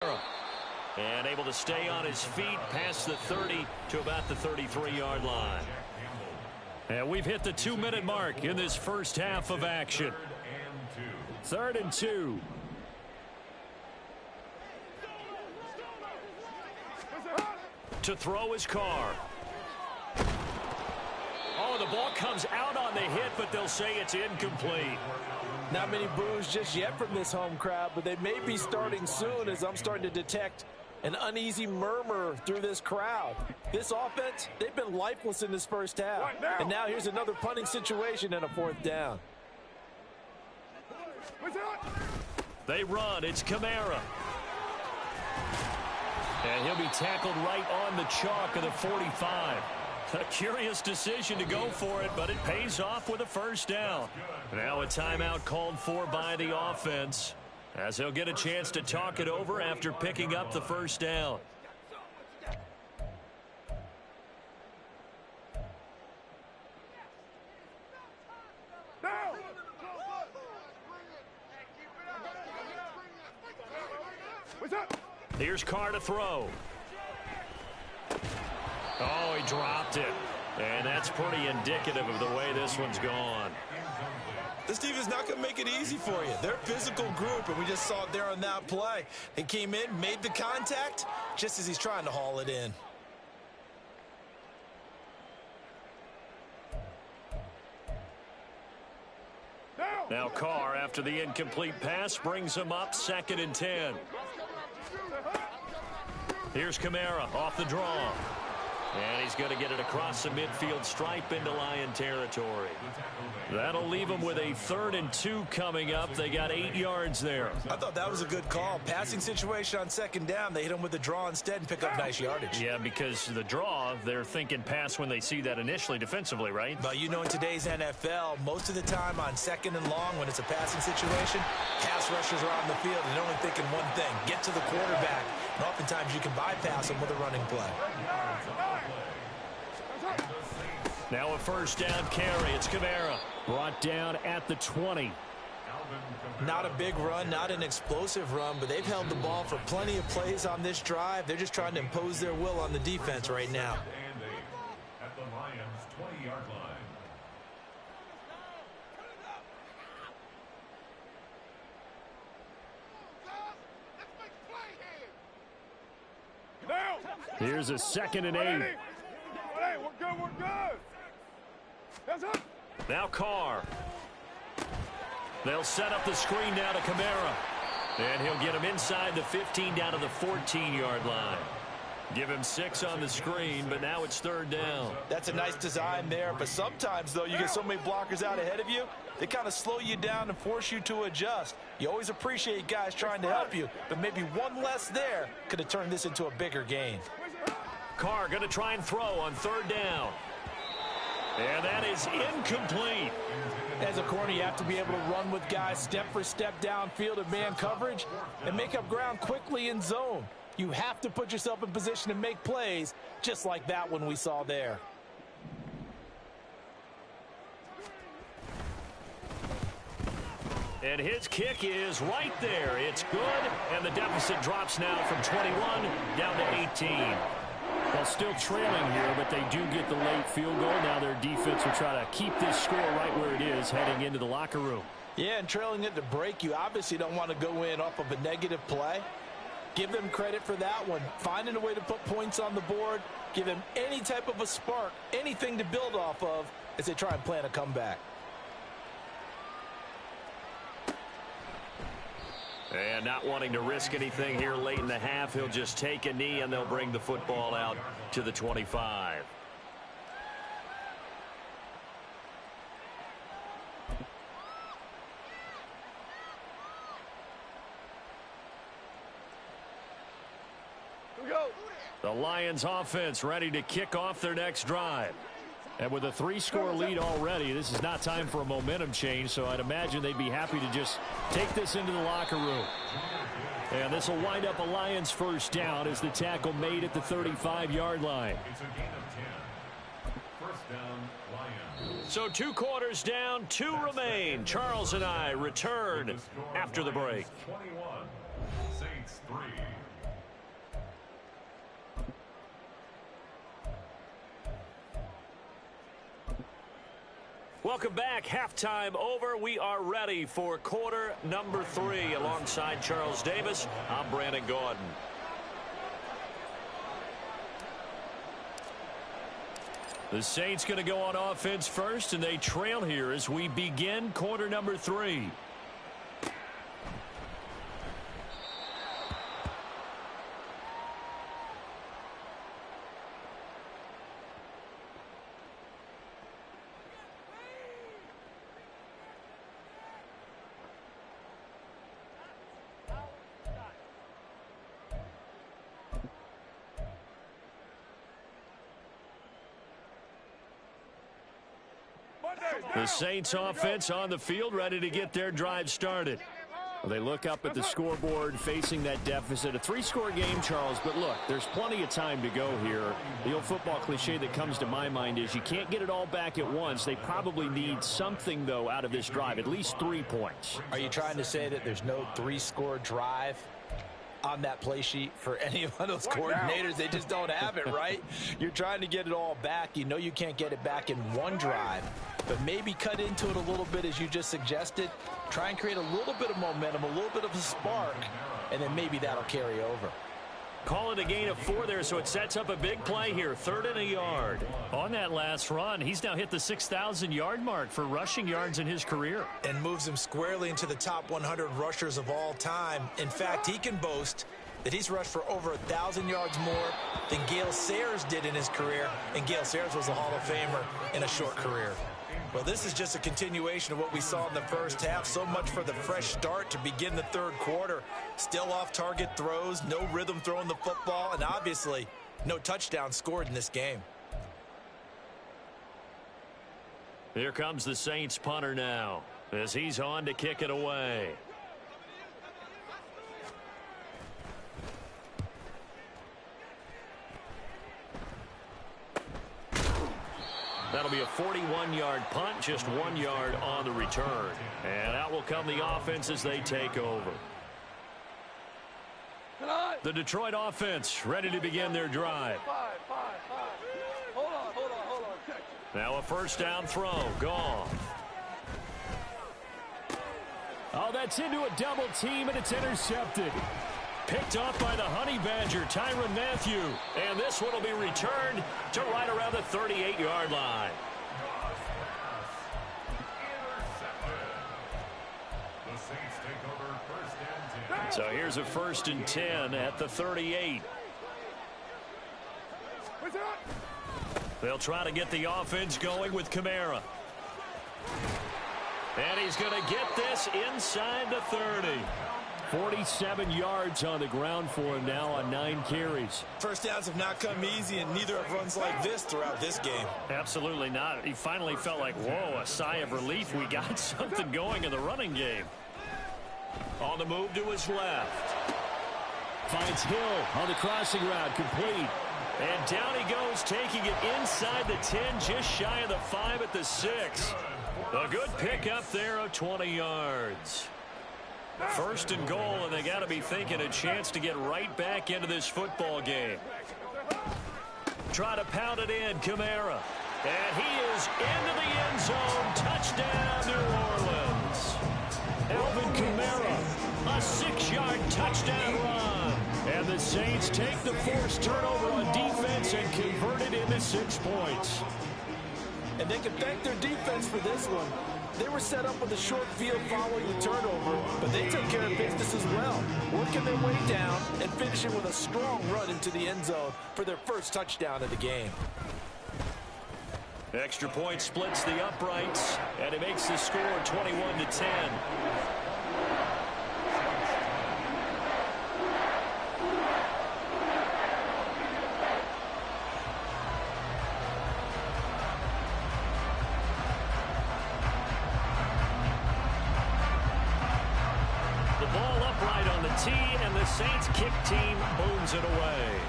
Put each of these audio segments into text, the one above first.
And able to stay on his feet past the 30 to about the 33-yard line. And we've hit the 2-minute mark in this first half of action. 3rd and 2. To throw his Carr. Oh, the ball comes out on the hit, but they'll say it's incomplete. Not many boos just yet from this home crowd, but they may be starting soon as I'm starting to detect an uneasy murmur through this crowd. This offense, they've been lifeless in this first half. And now here's another punting situation and a 4th down. They run. It's Kamara. And he'll be tackled right on the chalk of the 45. A curious decision to go for it, but it pays off with a 1st down. Now a timeout called for by the offense, as he'll get a chance to talk it over after picking up the 1st down. Here's Carr to throw. Oh, he dropped it. And that's pretty indicative of the way this one's gone. This defense is not going to make it easy for you. They're a physical group, and we just saw it there on that play. They came in, made the contact, just as he's trying to haul it in. Now Carr, after the incomplete pass, brings him up 2nd and 10. Here's Kamara off the draw. And he's going to get it across the midfield stripe into Lion territory. That'll leave him with a 3rd and 2 coming up. They got 8 yards there. I thought that was a good call. Passing situation on 2nd down. They hit him with the draw instead and pick up nice yardage. Yeah, because the draw, they're thinking pass when they see that initially defensively, right? But you know, in today's NFL, most of the time on 2nd and long, when it's a passing situation, pass rushers are on the field and they're only thinking one thing: get to the quarterback. And oftentimes you can bypass them with a running play. Now a 1st down carry. It's Kamara. Brought down at the 20. Not a big run, not an explosive run, but they've held the ball for plenty of plays on this drive. They're just trying to impose their will on the defense right now. At the Lions' 20-yard line. Here's a 2nd and 8. Hey, we're good, we're good. Now Carr. They'll set up the screen now to Kamara. And he'll get him inside the 15 down to the 14-yard line. Give him 6 on the screen, but now it's 3rd down. That's a nice design there, but sometimes, though, you get so many blockers out ahead of you, they kind of slow you down and force you to adjust. You always appreciate guys trying to help you, but maybe one less there could have turned this into a bigger gain. Carr going to try and throw on 3rd down. And that is incomplete. As a corner, you have to be able to run with guys step for step downfield of man coverage and make up ground quickly in zone. You have to put yourself in position to make plays, just like that one we saw there. And his kick is right there. It's good, and the deficit drops now from 21 down to 18. Well, still trailing here, but they do get the late field goal. Now their defense will try to keep this score right where it is heading into the locker room. Yeah, and trailing it to break, you obviously don't want to go in off of a negative play. Give them credit for that one. Finding a way to put points on the board, give them any type of a spark, anything to build off of as they try and plan a comeback. And not wanting to risk anything here late in the half, he'll just take a knee and they'll bring the football out to the 25. Here we go. The Lions offense ready to kick off their next drive. And with a 3-score lead already, this is not time for a momentum change, so I'd imagine they'd be happy to just take this into the locker room. And this will wind up a Lions 1st down as the tackle made at the 35-yard line. It's a gain of 10. First down, Lions. So 2 quarters down, 2 remain. Charles and I return after the break. 21, Saints 3. Welcome back. Halftime over. We are ready for quarter number 3. Alongside Charles Davis, I'm Brandon Gordon. The Saints going to go on offense first, and they trail here as we begin quarter number 3. The Saints offense on the field, ready to get their drive started. Well, they look up at the scoreboard facing that deficit. A 3-score game, Charles, but look, there's plenty of time to go here. The old football cliche that comes to my mind is you can't get it all back at once. They probably need something, though, out of this drive, at least 3 points. Are you trying to say that there's no 3-score drive on that play sheet for any of those coordinators? They just don't have it, right? You're trying to get it all back. You know you can't get it back in one drive, but maybe cut into it a little bit as you just suggested. Try and create a little bit of momentum, a little bit of a spark, and then maybe that'll carry over. Call it a gain of 4 there, so it sets up a big play here. 3rd and a yard. On that last run, he's now hit the 6,000-yard mark for rushing yards in his career. And moves him squarely into the top 100 rushers of all time. In fact, he can boast that he's rushed for over 1,000 yards more than Gale Sayers did in his career. And Gale Sayers was a Hall of Famer in a short career. Well, this is just a continuation of what we saw in the first half. So much for the fresh start to begin the third quarter. Still off-target throws, no rhythm throwing the football, and obviously no touchdown scored in this game. Here comes the Saints punter now as he's on to kick it away. That'll be a 41-yard punt, just 1 yard on the return. And out will come the offense as they take over. The Detroit offense ready to begin their drive. Hold on. Now a first down throw, gone. Oh, that's into a double team, and it's intercepted. Picked off by the Honey Badger, Tyrann Mathieu. And this one will be returned to right around the 38-yard line. The Saints take over 1st and 10. So here's a 1st and 10 at the 38. They'll try to get the offense going with Kamara. And he's going to get this inside the 30. 47 yards on the ground for him now on 9 carries. First downs have not come easy, and neither have runs like this throughout this game. Absolutely not. He finally felt like, whoa, a sigh of relief. We got something going in the running game. On the move to his left. Finds Hill on the crossing route, complete. And down he goes, taking it inside the 10, just shy of the 5 at the 6. A good pickup there of 20 yards. 1st and goal, and they got to be thinking a chance to get right back into this football game. Try to pound it in, Kamara. And he is into the end zone. Touchdown, New Orleans. Alvin Kamara, a 6-yard touchdown run. And the Saints take the forced turnover on defense and convert it into 6 points. And they can thank their defense for this one. They were set up with a short field following the turnover, but they took care of business as well, working their way down and finishing with a strong run into the end zone for their first touchdown of the game. Extra point splits the uprights, and it makes the score 21-10. And the Saints kick team booms it away.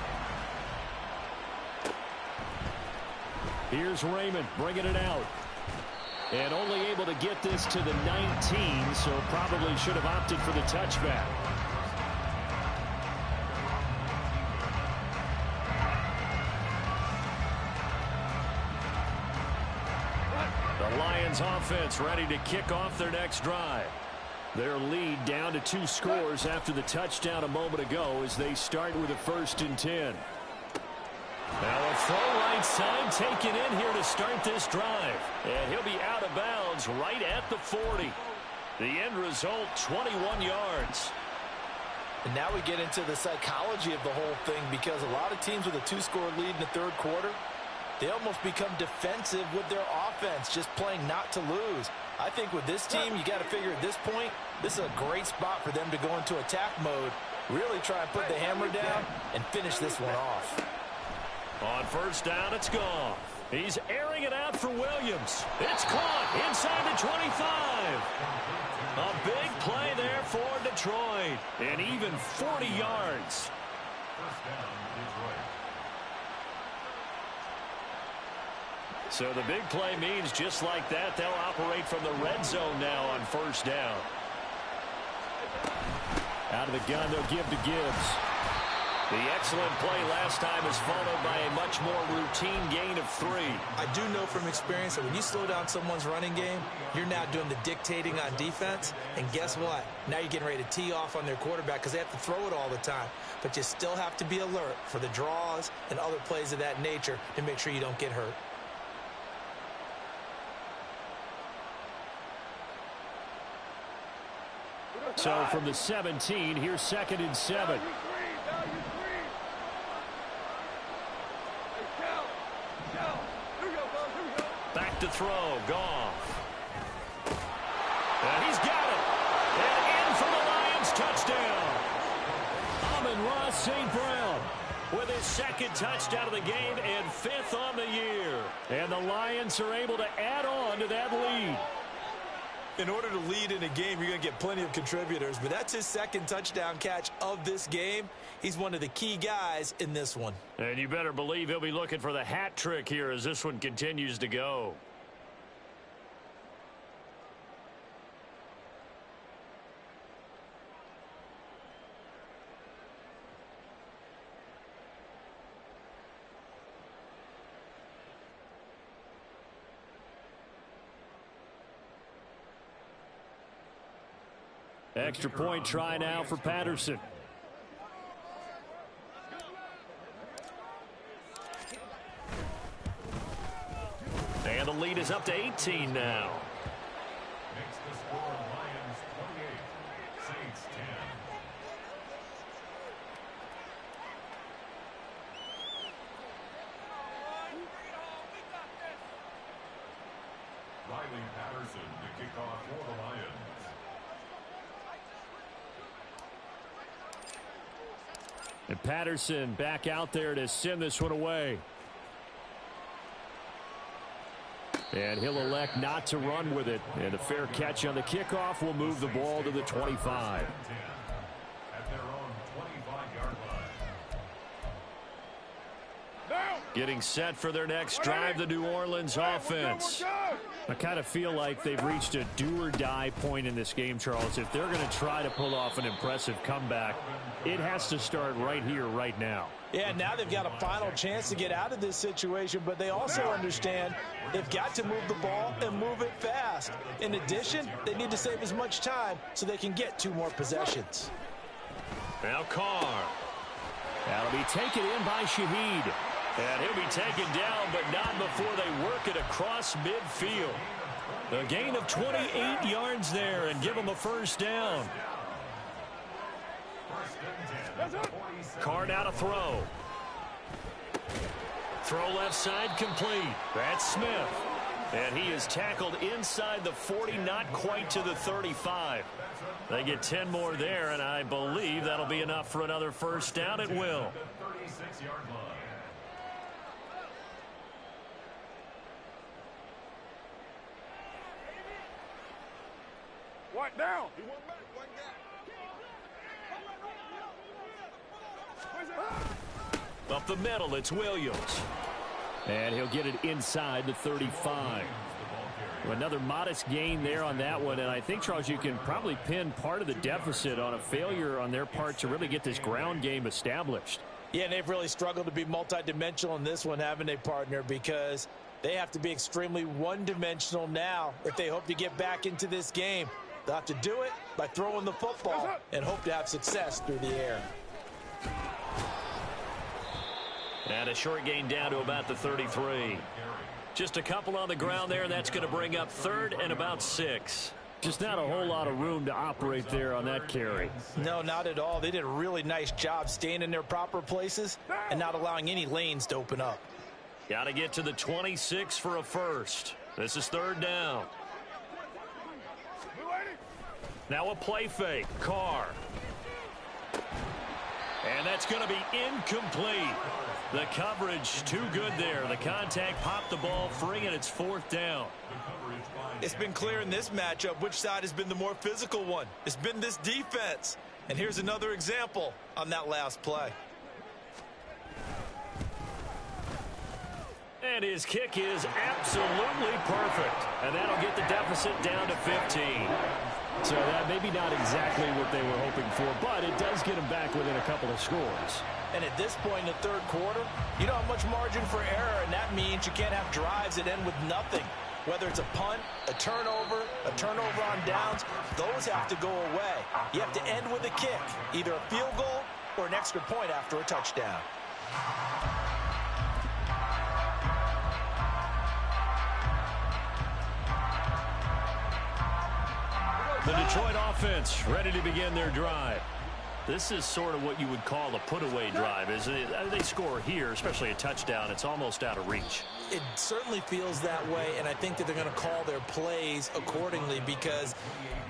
Here's Raymond bringing it out. And only able to get this to the 19, so probably should have opted for the touchback. The Lions offense ready to kick off their next drive. Their lead down to 2 scores after the touchdown a moment ago as they start with a 1st and 10. Now a throw right side taken in here to start this drive. And he'll be out of bounds right at the 40. The end result, 21 yards. And now we get into the psychology of the whole thing, because a lot of teams with a 2-score lead in the 3rd quarter, they almost become defensive with their offense, just playing not to lose. I think with this team, you got to figure at this point, this is a great spot for them to go into attack mode, really try and put the hammer down and finish this one off. On 1st down, it's gone. He's airing it out for Williams. It's caught inside the 25. A big play there for Detroit. And even 40 yards. 1st down, Detroit. So the big play means just like that, they'll operate from the red zone now on 1st down. Out of the gun, they'll give to Gibbs. The excellent play last time is followed by a much more routine gain of 3. I do know from experience that when you slow down someone's running game, you're now doing the dictating on defense. And guess what? Now you're getting ready to tee off on their quarterback because they have to throw it all the time. But you still have to be alert for the draws and other plays of that nature to make sure you don't get hurt. So from the 17, here's 2nd and 7. Back to throw, Goff. And he's got it. And in for the Lions touchdown. Amon-Ra St. Brown with his 2nd touchdown of the game and 5th on the year. And the Lions are able to add on to that lead. In order to lead in a game, you're going to get plenty of contributors, but that's his 2nd touchdown catch of this game. He's one of the key guys in this one. And you better believe he'll be looking for the hat trick here as this one continues to go. Extra point try now for Patterson. And the lead is up to 18 now. Makes the score Lions 28, Saints 10. Riley Patterson to kick off for the Lions. And Patterson back out there to send this one away. And he'll elect not to run with it. And a fair catch on the kickoff will move the ball to the 25. At their own 25-yard line. Getting set for their next drive, the New Orleans offense. I kind of feel like they've reached a do-or-die point in this game, Charles. If they're going to try to pull off an impressive comeback, it has to start right here, right now. Yeah, now they've got a final chance to get out of this situation, but they also understand they've got to move the ball and move it fast. In addition, they need to save as much time so they can get 2 more possessions. Now Carr. That'll be taken in by Shaheed. And he'll be taken down, but not before they work it across midfield. A gain of 28 yards there and give them a 1st down. Carr now to throw. Throw left side complete. That's Smith. And he is tackled inside the 40, not quite to the 35. They get 10 more there, and I believe that'll be enough for another 1st down. It will. 36-yard line. What down? Up the middle, it's Williams. And he'll get it inside the 35. Another modest gain there on that one, and I think, Charles, you can probably pin part of the deficit on a failure on their part to really get this ground game established. Yeah, and they've really struggled to be multidimensional in this one, haven't they, partner? Because They have to be extremely one-dimensional now if they hope to get back into this game. They'll have to do it by throwing the football and hope to have success through the air. And a short gain down to about the 33. Just a couple on the ground there. That's going to bring up 3rd and about 6. Just not a whole lot of room to operate there on that carry. No, not at all. They did a really nice job staying in their proper places and not allowing any lanes to open up. Got to get to the 26 for a first. This is 3rd down. Now a play fake. Carr. And that's going to be incomplete. The coverage too good there. The contact popped the ball free, and it's 4th down. It's been clear in this matchup which side has been the more physical one. It's been this defense. And here's another example on that last play. And his kick is absolutely perfect. And that'll get the deficit down to 15. So that maybe not exactly what they were hoping for, but it does get them back within a couple of scores. And at this point in the 3rd quarter, you don't have much margin for error, and that means you can't have drives that end with nothing. Whether it's a punt, a turnover on downs, those have to go away. You have to end with a kick, either a field goal or an extra point after a touchdown. The Detroit offense ready to begin their drive. This is sort of what you would call a put-away drive, isn't it? They score here, especially a touchdown. It's almost out of reach. It certainly feels that way, and I think that they're going to call their plays accordingly, because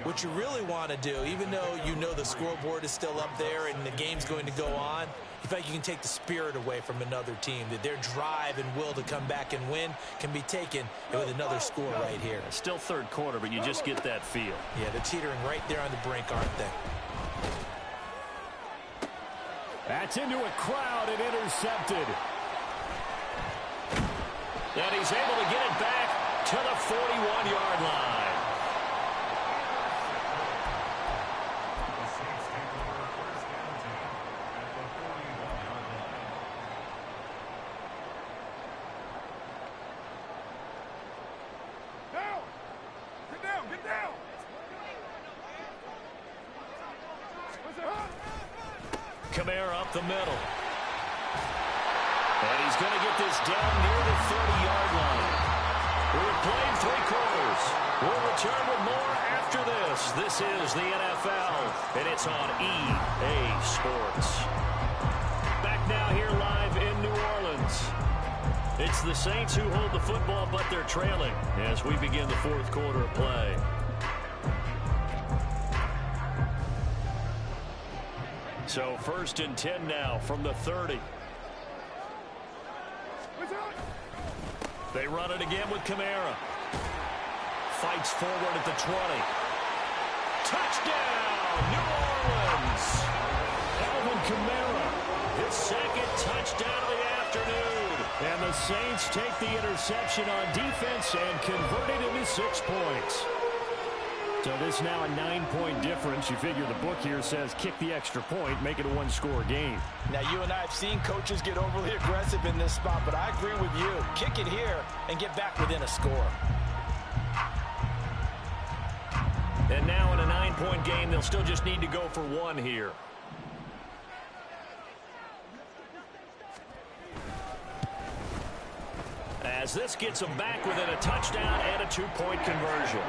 what you really want to do, even though you know the scoreboard is still up there and the game's going to go on, you feel like you can take the spirit away from another team, that their drive and will to come back and win can be taken with another score right here. It's still 3rd quarter, but you just get that feel. Yeah, they're teetering right there on the brink, aren't they? That's into a crowd and intercepted. And he's able to get it back to the 41-yard line. Get down! Kamara up the middle. And he's going to get this down near the 30-yard line. We're playing 3 quarters. We'll return with more after this. This is the NFL, and it's on EA Sports. Back now here live in New Orleans. It's the Saints who hold the football, but they're trailing as we begin the 4th quarter of play. So 1st and 10 now from the 30. They run it again with Kamara. Fights forward at the 20. Touchdown, New Orleans! Alvin Kamara, his 2nd touchdown of the afternoon. And the Saints take the interception on defense and convert it into 6 points. So this now a 9-point difference. You figure the book here says kick the extra point, make it a 1-score game. Now, you and I have seen coaches get overly aggressive in this spot, but I agree with you. Kick it here and get back within a score. And now in a 9-point game, they'll still just need to go for 1 here. As this gets them back within a touchdown and a 2-point conversion.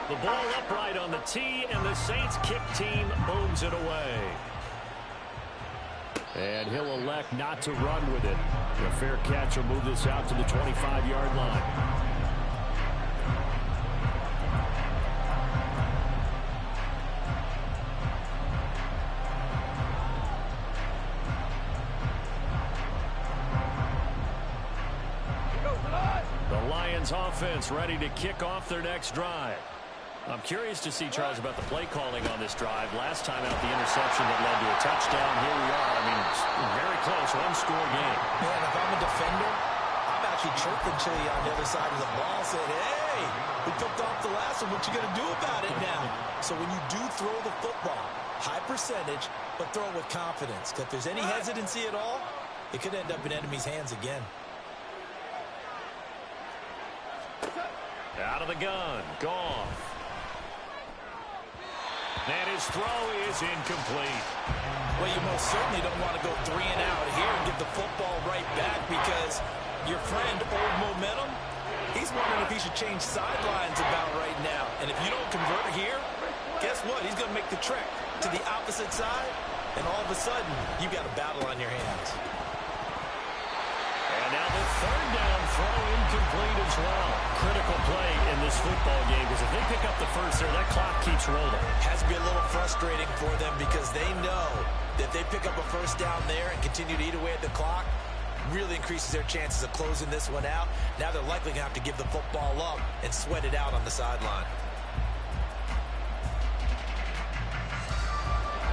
The ball upright on the tee, and the Saints kick team booms it away. And he'll elect not to run with it. A fair catch will move this out to the 25-yard line. The Lions offense ready to kick off their next drive. I'm curious to see, Charles, about the play calling on this drive. Last time out, the interception that led to a touchdown. Here we are. I mean, it's very close, one-score game. Man, if I'm a defender, I'm actually chirping Chili on the other side of the ball, saying, hey, we picked off the last one. What you going to do about it now? So when you do throw the football, high percentage, but throw it with confidence. Because if there's any hesitancy at all, it could end up in enemy's hands again. Out of the gun, gone. And his throw is incomplete. Well, you most certainly don't want to go 3 and out here and give the football right back because your friend, Old Momentum, he's wondering if he should change sidelines about right now. And if you don't convert here, guess what? He's going to make the trek to the opposite side, and all of a sudden, you've got a battle on your hands. And now the third down throw incomplete as well. Critical play in this football game because if they pick up the first there, that clock keeps rolling. Has to be a little frustrating for them because they know that if they pick up a first down there and continue to eat away at the clock, really increases their chances of closing this one out. Now they're likely going to have to give the football up and sweat it out on the sideline.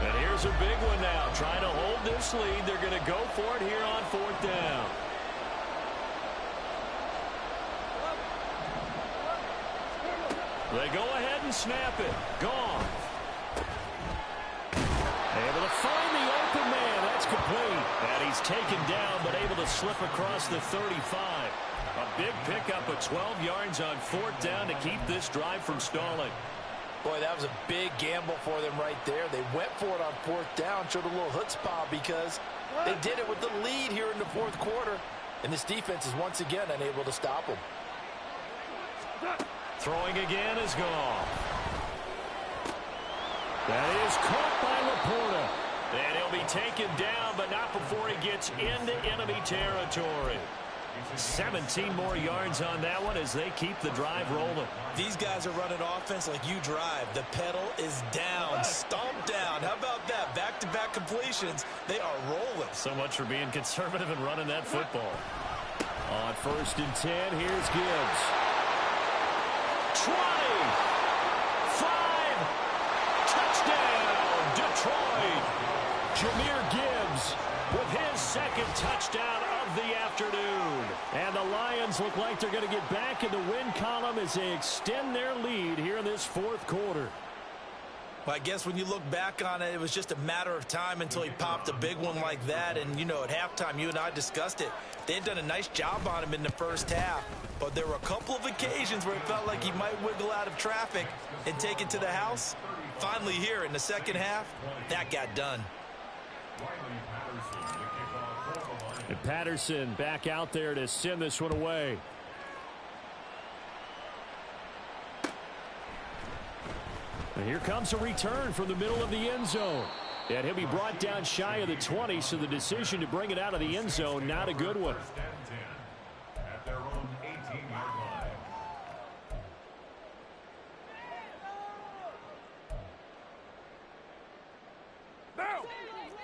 And here's a big one now. Trying to hold this lead. They're going to go for it here on 4th down. They go ahead and snap it. Gone. Able to find the open man. That's complete. And he's taken down, but able to slip across the 35. A big pickup of 12 yards on 4th down to keep this drive from stalling. Boy, that was a big gamble for them right there. They went for it on 4th down, showed a little chutzpah because they did it with the lead here in the 4th quarter. And this defense is once again unable to stop them. Throwing again is gone. That is caught by Laporta. And he'll be taken down, but not before he gets into enemy territory. 17 more yards on that one as they keep the drive rolling. These guys are running offense like you drive. The pedal is down, stomped down. How about that? Back-to-back completions. They are rolling. So much for being conservative and running that football. On 1st and 10, here's Gibbs. 20. 5. Touchdown, Detroit. Jahmyr Gibbs with his 2nd touchdown of the afternoon. And the Lions look like they're going to get back in the win column as they extend their lead here in this 4th quarter. Well, I guess when you look back on it, it was just a matter of time until he popped a big one like that. And, you know, at halftime, you and I discussed it. They had done a nice job on him in the first half. But there were a couple of occasions where it felt like he might wiggle out of traffic and take it to the house. Finally here in the second half, that got done. And Patterson back out there to send this one away. And here comes a return from the middle of the end zone. And he'll be brought down shy of the 20, so the decision to bring it out of the end zone, not a good one. At their own 18-yard line.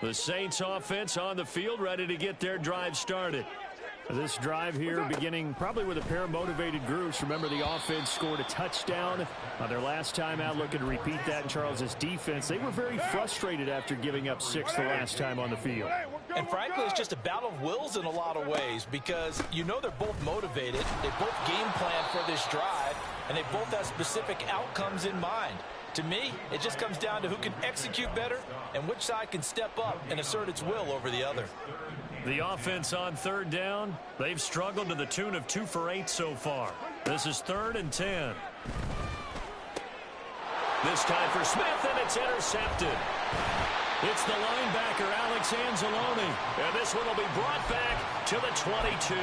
The Saints offense on the field, ready to get their drive started. This drive here beginning probably with a pair of motivated groups. Remember, the offense scored a touchdown on their last time out. Looking to repeat that in Charles's defense. They were very frustrated after giving up 6 the last time on the field. And frankly, it's just a battle of wills in a lot of ways because you know they're both motivated. They both game plan for this drive, and they both have specific outcomes in mind. To me, it just comes down to who can execute better and which side can step up and assert its will over the other. The offense on 3rd down, they've struggled to the tune of 2 for 8 so far. This is 3rd and 10. This time for Smith, and it's intercepted. It's the linebacker, Alex Anzalone. And this one will be brought back to the 22.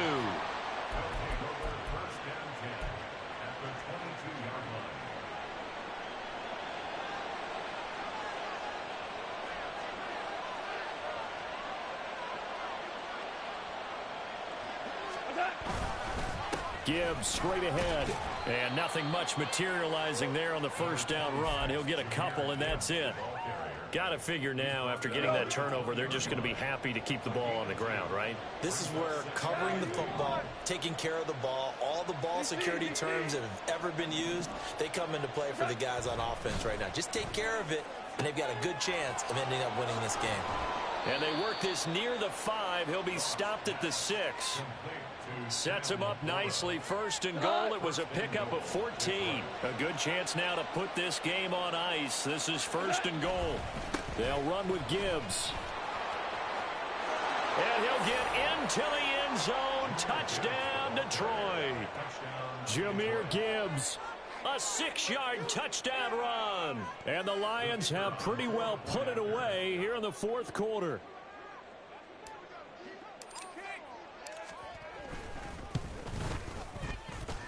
Gibbs straight ahead, and nothing much materializing there on the 1st down run. He'll get a couple, and that's it. Got to figure now, after getting that turnover, they're just going to be happy to keep the ball on the ground, right? This is where covering the football, taking care of the ball, all the ball security terms that have ever been used, they come into play for the guys on offense right now. Just take care of it, and they've got a good chance of ending up winning this game. And they work this near the 5. He'll be stopped at the 6. Sets him up nicely. 1st and goal. It was a pickup of 14. A good chance now to put this game on ice. This is 1st and goal. They'll run with Gibbs. And he'll get into the end zone. Touchdown, Detroit. Jahmyr Gibbs. A 6-yard touchdown run. And the Lions have pretty well put it away here in the 4th quarter.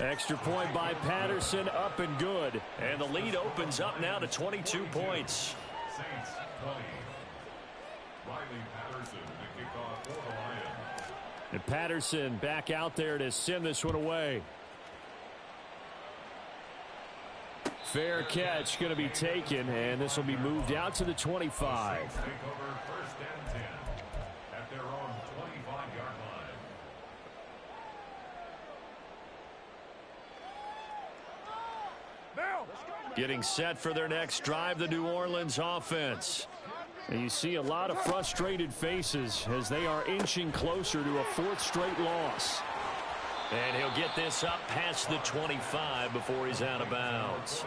Extra point by Patterson, up and good. And the lead opens up now to 22 points. Saints 20. Riley Patterson to kick off for the Lions. And Patterson back out there to send this one away. Fair catch going to be taken, and this will be moved out to the 25. Take over 1st and 10 at their own 25-yard line. Now. Getting set for their next drive, the New Orleans offense. And you see a lot of frustrated faces as they are inching closer to a 4th straight loss. And he'll get this up past the 25 before he's out of bounds.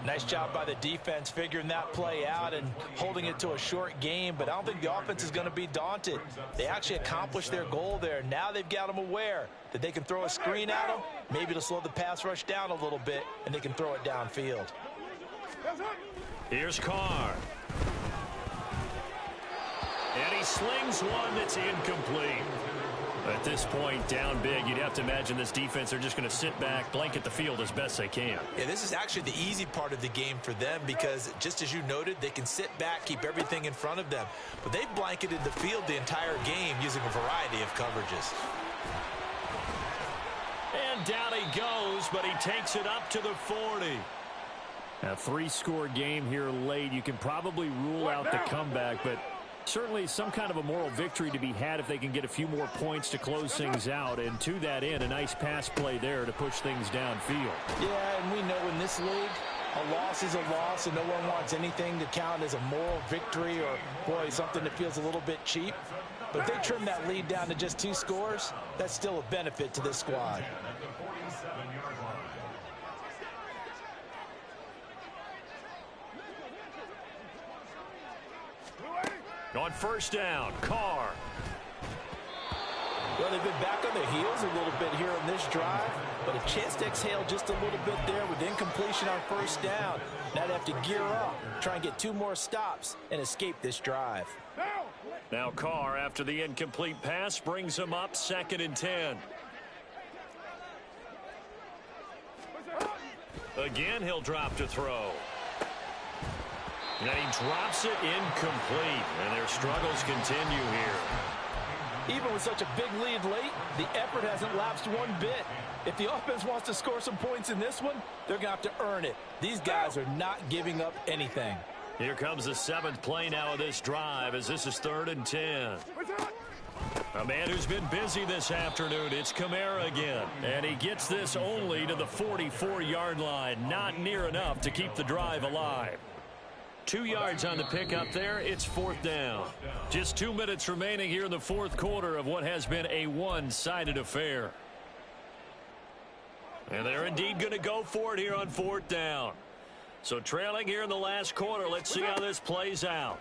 Nice job by the defense figuring that play out and holding it to a short game, but I don't think the offense is going to be daunted. They actually accomplished their goal there. Now they've got them aware that they can throw a screen at them, maybe to slow the pass rush down a little bit, and they can throw it downfield. Here's Carr. And he slings one that's incomplete. At this point, down big, you'd have to imagine this defense are just going to sit back, blanket the field as best they can. Yeah, this is actually the easy part of the game for them because, just as you noted, they can sit back, keep everything in front of them. But they've blanketed the field the entire game using a variety of coverages. And down he goes, but he takes it up to the 40. A 3-score game here late. You can probably rule out the comeback, but certainly some kind of a moral victory to be had if they can get a few more points to close things out. And to that end, a nice pass play there to push things downfield. Yeah, and we know in this league, a loss is a loss, and no one wants anything to count as a moral victory or, boy, something that feels a little bit cheap. But if they trim that lead down to just 2 scores, that's still a benefit to this squad. At the 47-yard line. On 1st down, Carr. Well, they've been back on their heels a little bit here on this drive, but a chance to exhale just a little bit there with incompletion on 1st down. Now they have to gear up, try and get 2 more stops, and escape this drive. Now Carr, after the incomplete pass, brings him up 2nd and 10. Again, he'll drop to throw. And he drops it incomplete, and their struggles continue here. Even with such a big lead late, the effort hasn't lapsed one bit. If the offense wants to score some points in this one, they're going to have to earn it. These guys are not giving up anything. Here comes the 7th play now of this drive as this is 3rd and 10. A man who's been busy this afternoon, it's Kamara again. And he gets this only to the 44-yard line. Not near enough to keep the drive alive. 2 yards on the pickup there. It's 4th down. Just 2 minutes remaining here in the 4th quarter of what has been a one-sided affair. And they're indeed going to go for it here on 4th down. So trailing here in the last quarter. Let's see how this plays out.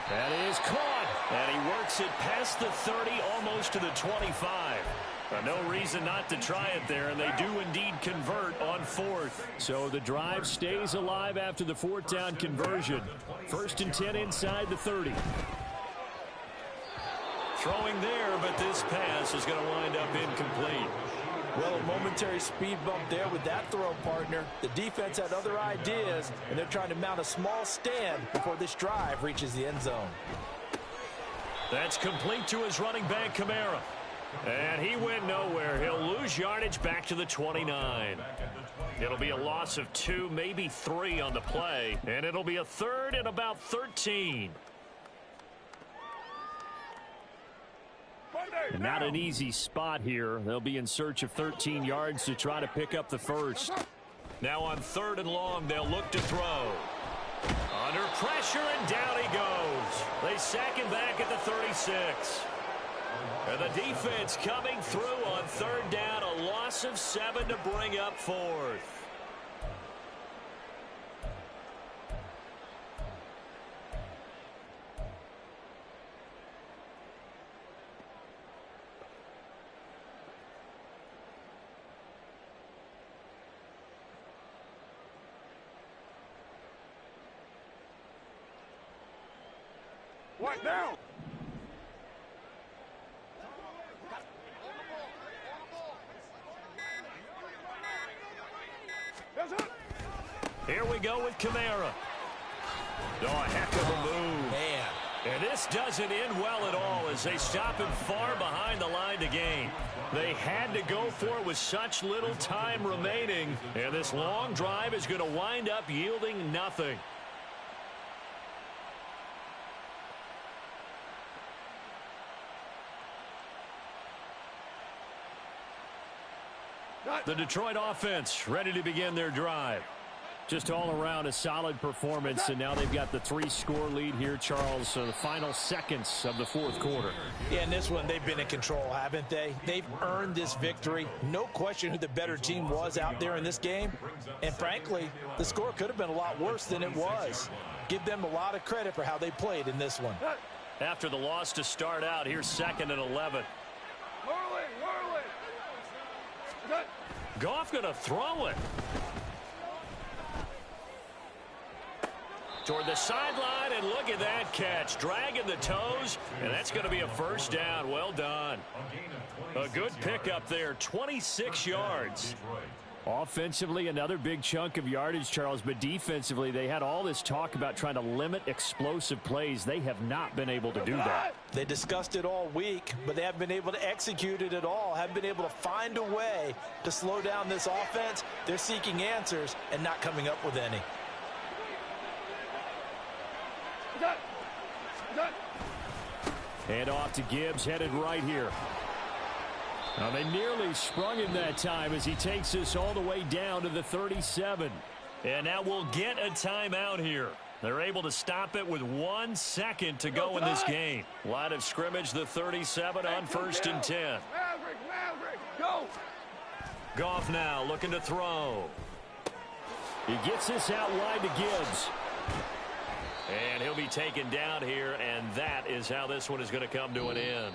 That is caught. And he works it past the 30, almost to the 25. No reason not to try it there, and they do indeed convert on 4th. So the drive stays alive after the 4th down conversion. 1st and 10 inside the 30. Throwing there, but this pass is going to wind up incomplete. Well, a momentary speed bump there with that throw, partner. The defense had other ideas, and they're trying to mount a small stand before this drive reaches the end zone. That's complete to his running back, Kamara. And he went nowhere. He'll lose yardage back to the 29. It'll be a loss of 2, maybe 3 on the play. And it'll be a 3rd and about 13. And not an easy spot here. They'll be in search of 13 yards to try to pick up the first. Now on 3rd and long, they'll look to throw. Under pressure, and down he goes. They sack him back at the 36. And the defense coming through on 3rd down, a loss of 7 to bring up 4th. What now? Here we go with Kamara. Oh, a heck of a move. Man. And this doesn't end well at all as they stop him far behind the line to gain. They had to go for it with such little time remaining. And this long drive is going to wind up yielding nothing. The Detroit offense ready to begin their drive. Just all around a solid performance, and now they've got the 3-score lead here, Charles. So the final seconds of the 4th quarter. Yeah, in this one, they've been in control, haven't they? They've earned this victory. No question who the better team was out there in this game. And frankly, the score could have been a lot worse than it was. Give them a lot of credit for how they played in this one. After the loss to start out, here's 2nd and 11. Goff going to throw it. Toward the sideline, and look at that catch. Dragging the toes, and that's going to be a first down. Well done. A good pickup there, 26 yards. Offensively, another big chunk of yardage, Charles, but defensively, they had all this talk about trying to limit explosive plays. They have not been able to do that. They discussed it all week, but they haven't been able to execute it at all, haven't been able to find a way to slow down this offense. They're seeking answers and not coming up with any. Hand off to Gibbs, headed right here. Now they nearly sprung him that time as he takes this all the way down to the 37. And now we'll get a timeout here. They're able to stop it with 1 second to go in this game. Line of scrimmage, the 37 on 1st and 10. Maverick, go! Goff now looking to throw. He gets this out wide to Gibbs. And he'll be taken down here, and that is how this one is going to come to an end.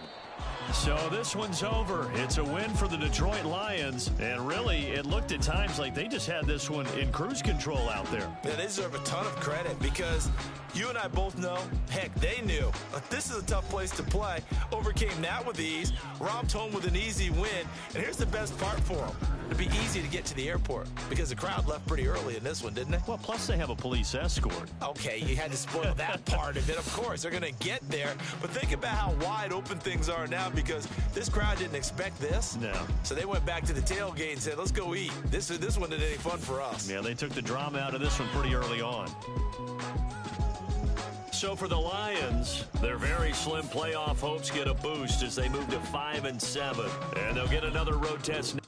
So this one's over. It's a win for the Detroit Lions, and really it looked at times like they just had this one in cruise control out there. Yeah, they deserve a ton of credit because you and I both know, heck, they knew. This is a tough place to play. Overcame that with ease, romped home with an easy win, and here's the best part for them. It'd be easy to get to the airport because the crowd left pretty early in this one, didn't it? Well, plus they have a police escort. Okay, you had to spoil that part of it. Of course, they're going to get there. But think about how wide open things are now because this crowd didn't expect this. No. So they went back to the tailgate and said, let's go eat. This one isn't any fun for us. Yeah, they took the drama out of this one pretty early on. So for the Lions, their very slim playoff hopes get a boost as they move to 5-7. And they'll get another road test next.